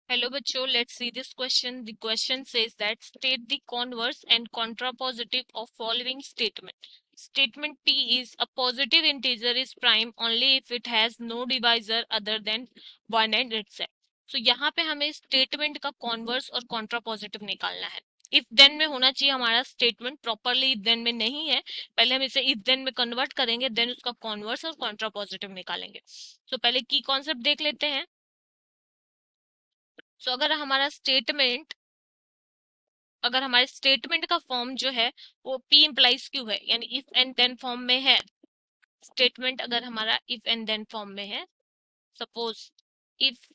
Hello बच्चों, let's see this question. The question says that state the converse and contrapositive of following statement. Statement P is a positive integer is prime only if it has no divisor other than 1 and itself. So यहाँ पे हमें statement का converse और contrapositive निकालना है. If then में होना चाहिए हमारा स्टेटमेंट, प्रॉपरली इफ देन में नहीं है. पहले हम इसे इफ देन में कन्वर्ट करेंगे, देन उसका कॉन्वर्स और कॉन्ट्रापोजिटिव निकालेंगे. तो पहले की कॉन्सेप्ट देख लेते हैं. सो अगर हमारे स्टेटमेंट का फॉर्म जो है वो P इम्प्लाइज क्यू है, यानी इफ एंड देन फॉर्म में है. स्टेटमेंट अगर हमारा इफ एंड देन फॉर्म में है, suppose if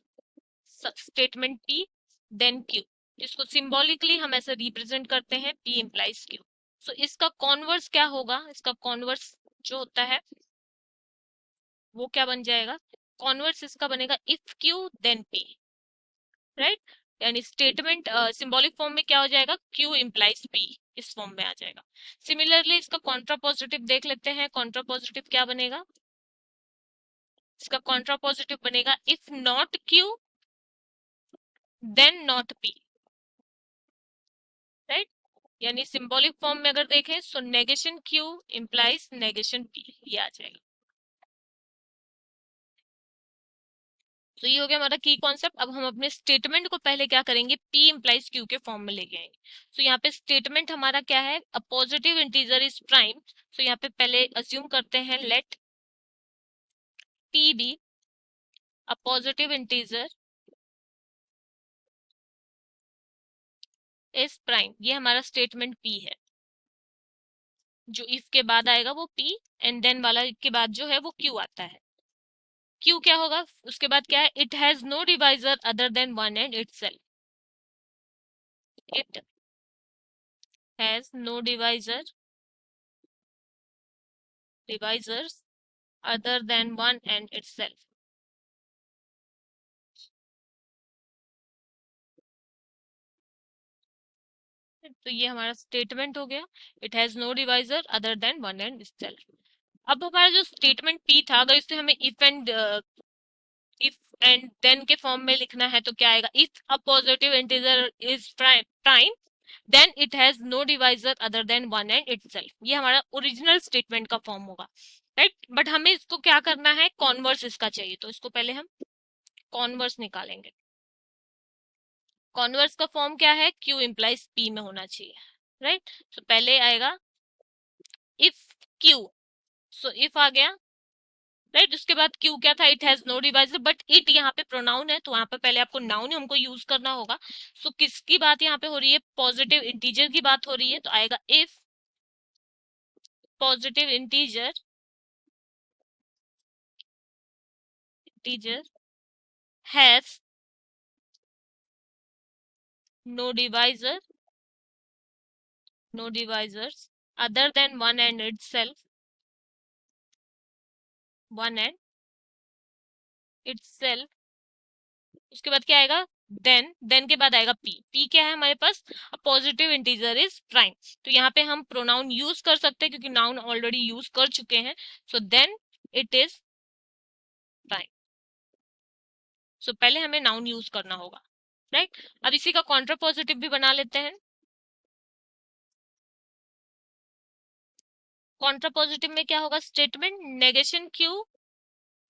statement P then Q, जिसको सिंबॉलिकली हम ऐसे रिप्रेजेंट करते हैं P इम्प्लाइज Q. सो इसका कॉन्वर्स क्या होगा? इसका कॉन्वर्स जो होता है वो क्या बन जाएगा? कॉन्वर्स इसका बनेगा if Q then P, right? यानी स्टेटमेंट सिंबॉलिक फॉर्म में क्या हो जाएगा? Q इम्प्लाइज P, इस फॉर्म में आ जाएगा. सिमिलरली इसका कॉन्ट्रापोजिटिव देख लेते हैं. कॉन्ट्रापोजिटिव क्या बनेगा? इसका कॉन्ट्रापोजिटिव बनेगा if not Q then not P, right? यानी सिंबॉलिक फॉर्म में अगर देखें so negation Q implies negation P, ये आ जाएगा. तो ये हो गया हमारा की कॉन्सेप्ट. अब हम अपने स्टेटमेंट को पहले क्या करेंगे? P इम्प्लाइज Q के फॉर्म में लेके आएंगे. तो यहाँ पे स्टेटमेंट हमारा क्या है? A positive integer is prime. तो यहाँ पे पहले अज्यूम करते हैं let P be a positive integer is prime. ये हमारा स्टेटमेंट P है. जो इफ के बाद आएगा वो P, एंड देन वाला के बाद जो है वो Q आता है. Q क्या होगा? उसके बाद क्या है? It has no divisor other than 1 and itself. It has no divisors other than 1 and itself. तो ये हमारा स्टेटमेंट हो गया. It has no divisor other than 1 and itself. अब हमारा जो स्टेटमेंट P था, अगर इसे हमें इफ एंड देन के फॉर्म में लिखना है तो क्या आएगा? If a positive integer is prime then it has no divisor other than 1 and itself. ये हमारा ओरिजिनल स्टेटमेंट का फॉर्म होगा, राइट? बट हमें इसको क्या करना है? कॉन्वर्स इसका चाहिए. तो इसको पहले हम कॉन्वर्स निकालेंगे. कॉन्वर्स का फॉर्म क्या है? Q इम्प्लाइज P में होना चाहिए, राइट? तो पहले आएगा इफ Q, सो इफ आ गया, राइट? उसके बाद Q क्या था? It has no divisor, but it यहाँ पे प्रोनाउन है तो वहां पे पहले आपको नाउन हमको यूज करना होगा. सो किसकी बात यहाँ पे हो रही है? पॉजिटिव इंटीजर की बात हो रही है. तो आएगा if positive integer has no divisors other than 1 and itself, 1 and itself. उसके बाद क्या आएगा? देन के बाद आएगा P क्या है हमारे पास? Positive integer is prime. तो यहाँ पे हम प्रोनाउन यूज कर सकते हैं क्योंकि नाउन ऑलरेडी यूज कर चुके हैं. So then it is prime. So पहले हमें नाउन यूज करना होगा, राइट? अब इसी का कॉन्ट्रापोजिटिव भी बना लेते हैं. कॉन्ट्रापोजिटिव में क्या होगा? Statement negation Q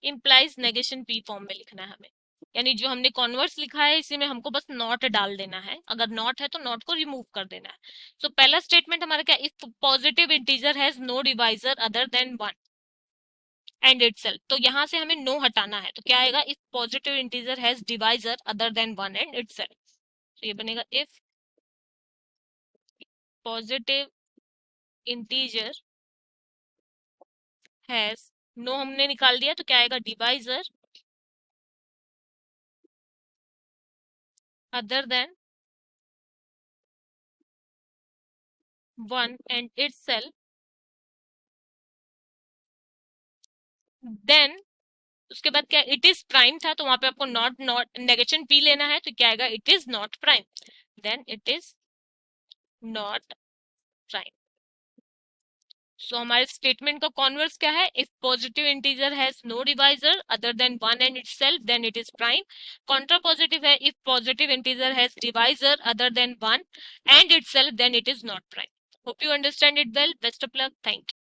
implies negation P form में लिखना है हमें. यानी जो हमने कॉन्वर्स लिखा है इसी में हमको बस नॉट डाल देना है. अगर नॉट है तो नॉट को रिमूव कर देना है. सो पहला स्टेटमेंट हमारा क्या? If positive integer has no divisor other than 1 and itself. तो यहाँ से हमें नो हटाना है. तो क्या आएगा? If positive integer has divisor other than 1 and itself. तो ये बनेगा if positive integer has, no हमने निकाल दिया तो क्या आएगा? Divisor other than 1 and itself. Then उसके बाद क्या? इट इज प्राइम था तो वहां पे आपको नॉट नेगेशन P लेना है. तो क्या आएगा? It is not prime. Then it is not prime. So हमारे स्टेटमेंट का कॉन्वर्स क्या है? If positive integer has no divisor other than 1 and itself then it is prime. Contrapositive है if positive integer has divisor other than 1 and itself, then it is not prime. Hope you understand it well. Best of luck. Thank you.